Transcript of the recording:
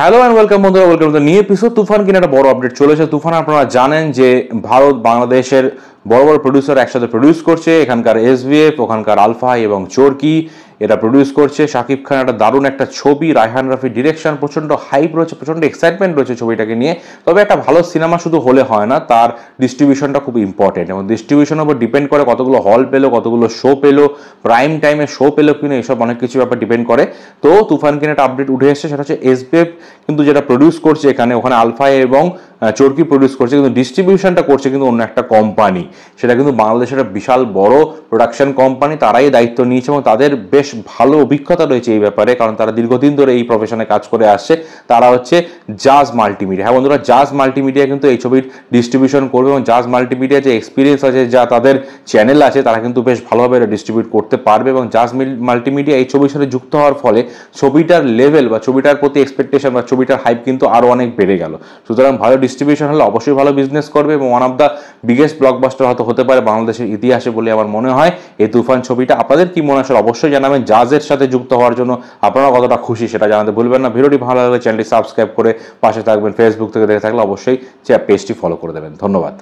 Hello and welcome বন্ধুরা, welcome to new episode. তুফান কিনে একটা বড় আপডেট চলেছে। তুফান আপনারা জানেন যে ভারত বাংলাদেশের বড় বড় প্রডিউসার একসাথে প্রডিউস করছে। এখানকার এসভিএফ, ওখানকার আলফাই এবং চোরকি এটা প্রডিউস করছে। শাকিব খান একটা দারুণ একটা ছবি, রায়হান রাফি ডিরেকশন, প্রচণ্ড হাইপ রয়েছে, প্রচণ্ড এক্সাইটমেন্ট রয়েছে ছবিটাকে নিয়ে। তবে একটা ভালো সিনেমা শুধু হলে হয় না, তার ডিস্ট্রিবিউশনটা খুব ইম্পর্টেন্ট এবং ডিস্ট্রিবিউশনের উপর ডিপেন্ড করে কতগুলো হল পেলো, কতগুলো শো পেলো, প্রাইম টাইমে শো পেলো কিনা, এসব অনেক কিছু ব্যাপার ডিপেন্ড করে। তো তুফান কিনে একটা আপডেট উঠে এসেছে, সেটা হচ্ছে এসবিএফ কিন্তু যেটা প্রডিউস করছে ওখানে আলফাই এবং চোরকি প্রডিউস করছে, কিন্তু ডিস্ট্রিবিউশনটা করছে কিন্তু অন্য একটা কোম্পানি। সেটা কিন্তু বাংলাদেশের একটা বিশাল বড় প্রোডাকশন কোম্পানি, তারাই দায়িত্ব নিয়েছে এবং তাদের বেশ ভালো অভিজ্ঞতা রয়েছে এই ব্যাপারে, কারণ তারা দীর্ঘদিন ধরে এই প্রফেশনে কাজ করে আসছে। তারা হচ্ছে জাজ মাল্টিমিডিয়া। হ্যাঁ বন্ধুরা, জাজ মাল্টিমিডিয়া কিন্তু এই ছবির ডিস্ট্রিবিউশন করবে এবং জাজ মাল্টিমিডিয়া যে এক্সপিরিয়েন্স আছে, যা তাদের চ্যানেল আছে, তারা কিন্তু বেশ ভালোভাবে এটা ডিস্ট্রিবিউট করতে পারবে এবং জাজ মাল্টিমিডিয়া এই ছবির সাথে যুক্ত হওয়ার ফলে ছবিটার লেভেল বা ছবিটার প্রতি এক্সপেকটেশন বা ছবিটার হাইপ কিন্তু আরও অনেক বেড়ে গেল। সুতরাং ভালো ডিস্ট্রিবিউশন হলে অবশ্যই ভালো বিজনেস করবে এবং one of the biggest blockbuster হয়তো হতে পারে বাংলাদেশের ইতিহাসে বলে আমার মনে হয় এই তুফান ছবিটা। আপনাদের কি মনে হয় অবশ্যই জানাবেন। জাজের সাথে যুক্ত হওয়ার জন্য আপনারা কতটা খুশি সেটা জানাতে ভুলবেন না। ভিডিওটি ভালো লাগলে চ্যানেলটি সাবস্ক্রাইব করে পাশে থাকবেন। ফেসবুক থেকে দেখে থাকলে অবশ্যই পেজটি ফলো করে দেবেন। ধন্যবাদ।